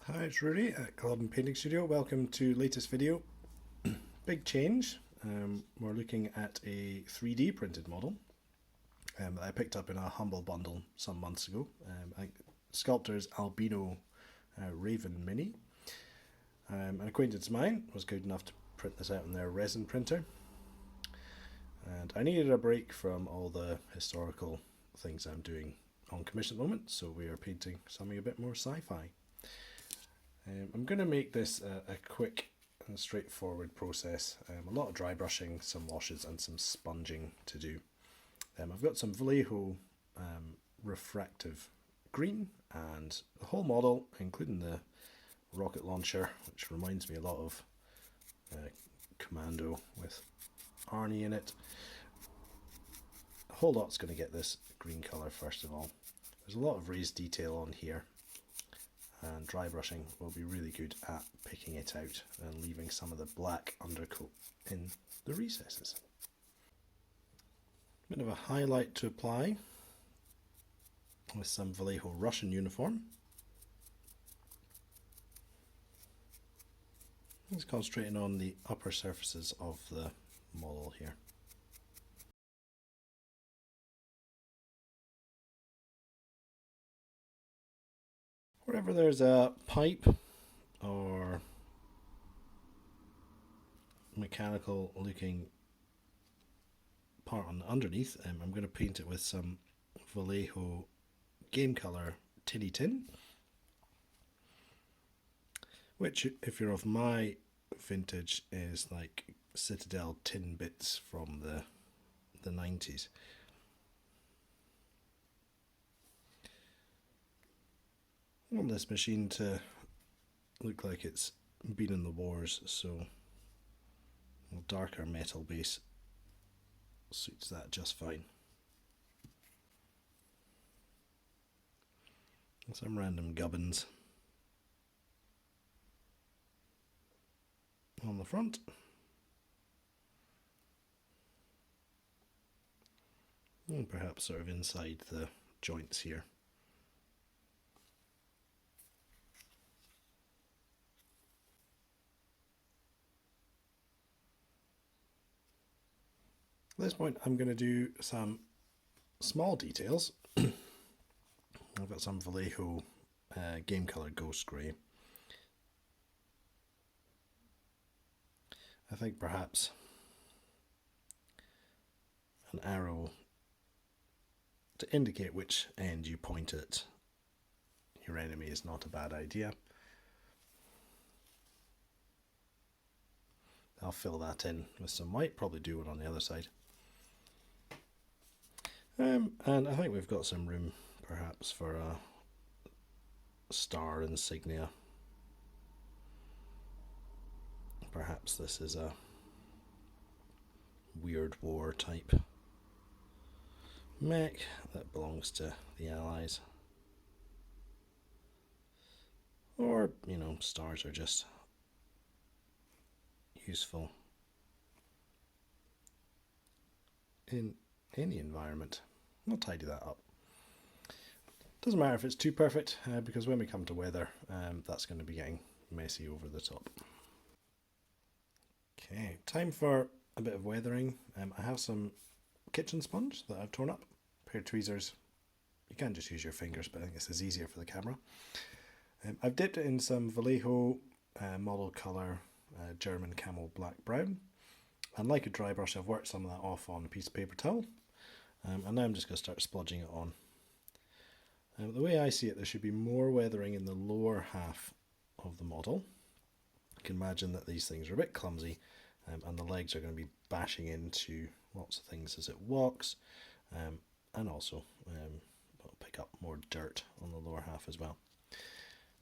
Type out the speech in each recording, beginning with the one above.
Hi, it's Rudy at Club and Painting Studio. Welcome to latest video. Big change. We're looking at a 3D printed model that I picked up in a humble bundle some months ago. I think sculptor's Albino Raven Mini. An acquaintance of mine was good enough to print this out on their resin printer. And I needed a break from all the historical things I'm doing on commission at the moment, so we are painting something a bit more sci-fi. I'm going to make this a quick and straightforward process. A lot of dry brushing, some washes and some sponging to do. I've got some Vallejo Refractive green, and the whole model, including the rocket launcher, which reminds me a lot of Commando with Arnie in it. A whole lot's going to get this green colour first of all. There's a lot of raised detail on here, and dry brushing will be really good at picking it out and leaving some of the black undercoat in the recesses. Bit of a highlight to apply with some Vallejo Russian uniform. Just concentrating on the upper surfaces of the model here. Wherever there's a pipe or mechanical looking part on underneath, I'm going to paint it with some Vallejo Game Colour Tinny tin, which, if you're of my vintage, is like Citadel tin bits from the 90s. I want this machine to look like it's been in the wars, so a darker metal base suits that just fine. And some random gubbins on the front. And perhaps sort of inside the joints here. At this point I'm going to do some small details. I've got some Vallejo Game Colour Ghost Grey. I think perhaps an arrow to indicate which end you point at your enemy is not a bad idea. I'll fill that in with some white, probably do one on the other side. And I think we've got some room perhaps for a star insignia. Perhaps this is a weird war type mech that belongs to the Allies. Or, you know, stars are just useful in any environment. We'll tidy that up. Doesn't matter if it's too perfect, because when we come to weather, that's going to be getting messy over the top. Okay, time for a bit of weathering. I have some kitchen sponge that I've torn up, a pair of tweezers. You can just use your fingers, but I think this is easier for the camera. I've dipped it in some Vallejo model colour German Camo Black Brown, and like a dry brush I've worked some of that off on a piece of paper towel, and now I'm just going to start splodging it on. The way I see it, there should be more weathering in the lower half of the model. You can imagine that these things are a bit clumsy, and the legs are going to be bashing into lots of things as it walks, and also it'll pick up more dirt on the lower half as well.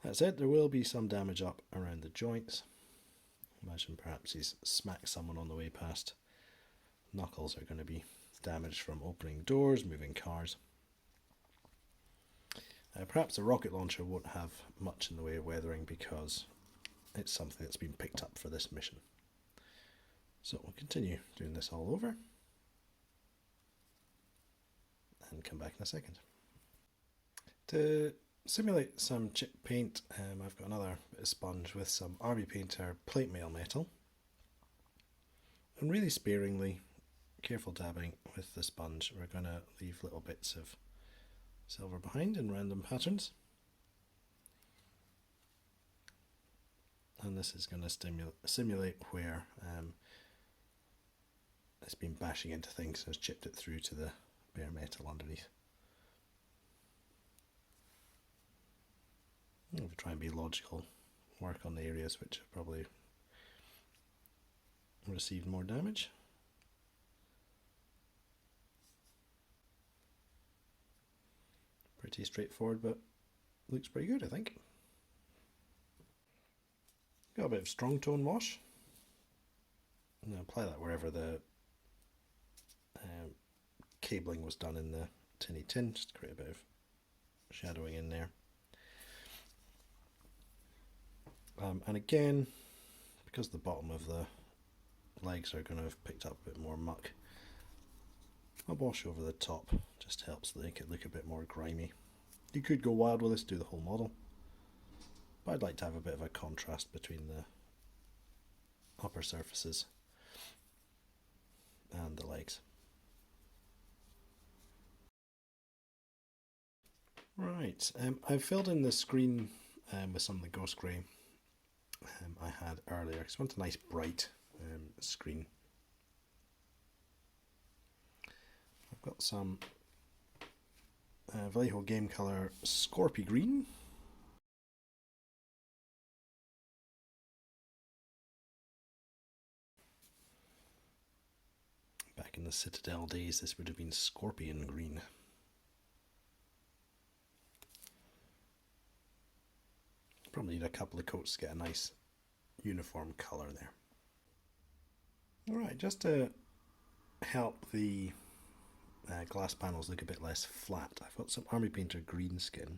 That said, there will be some damage up around the joints. Imagine perhaps he's smacked someone on the way past. Knuckles are going to be damaged from opening doors, moving cars. Perhaps the rocket launcher won't have much in the way of weathering because it's something that's been picked up for this mission. So we'll continue doing this all over and come back in a second. To simulate some chip paint, I've got another bit of sponge with some Army Painter plate mail metal. And really sparingly, careful dabbing with the sponge, we're going to leave little bits of silver behind in random patterns. And this is going to simulate where it's been bashing into things and has chipped it through to the bare metal underneath. We'll try and be logical, work on the areas which have probably received more damage. Pretty straightforward, but looks pretty good, I think. Got a bit of strong tone wash. I'm going to apply that wherever the cabling was done in the tinny tin, just to create a bit of shadowing in there. And again, because the bottom of the legs are going to have picked up a bit more muck, a wash over the top just helps make it look a bit more grimy. You could go wild with this, do the whole model, but I'd like to have a bit of a contrast between the upper surfaces and the legs. Right, I've filled in the screen with some of the ghost grey I had earlier, because I want a nice bright screen. I've got some Vallejo Game Colour Scorpy Green. Back in the Citadel days, this would have been Scorpion Green. Probably need a couple of coats to get a nice uniform colour there. Alright, just to help the glass panels look a bit less flat, I've got some Army Painter Greenskin.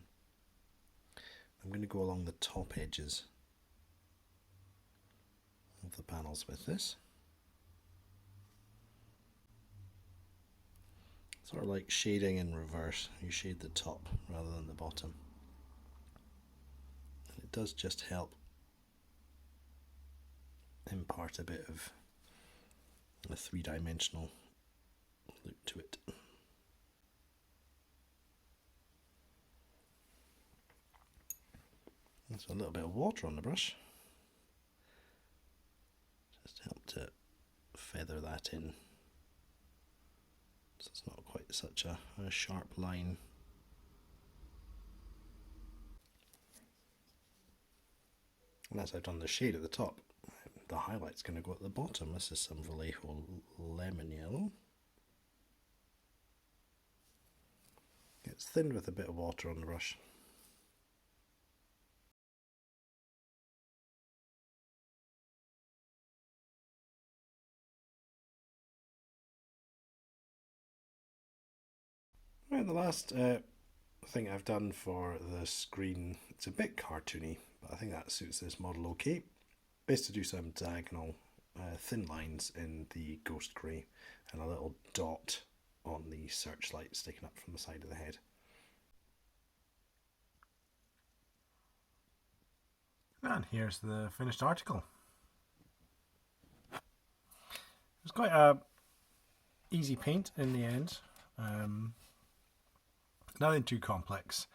I'm going to go along the top edges of the panels with this. Sort of like shading in reverse, you shade the top rather than the bottom. And it does just help impart a bit of a three-dimensional look to it. So a little bit of water on the brush, just help to feather that in, so it's not quite such a sharp line. And as I've done the shade at the top, the highlight's going to go at the bottom. This is some Vallejo Lemon Yellow. Gets thinned with a bit of water on the brush. Right, the last thing I've done for the screen, it's a bit cartoony, but I think that suits this model okay, is to do some diagonal thin lines in the ghost grey and a little dot on the searchlight sticking up from the side of the head. And here's the finished article. It's quite a easy paint in the end. Nothing too complex,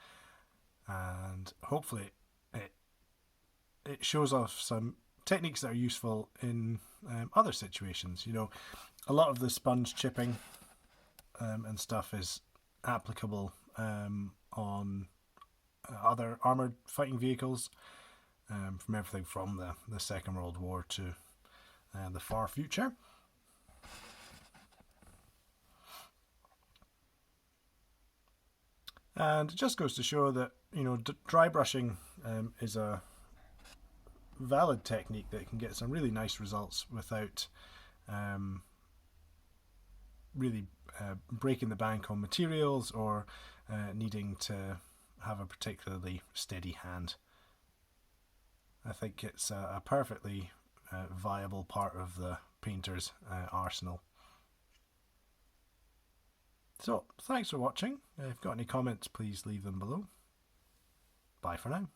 and hopefully it shows off some techniques that are useful in other situations. You know, a lot of the sponge chipping and stuff is applicable on other armoured fighting vehicles, from everything from the Second World War to the far future. And it just goes to show that, you know, dry brushing is a valid technique that can get some really nice results without really breaking the bank on materials or needing to have a particularly steady hand. I think it's a perfectly viable part of the painter's arsenal. So, thanks for watching. If you've got any comments, please leave them below. Bye for now.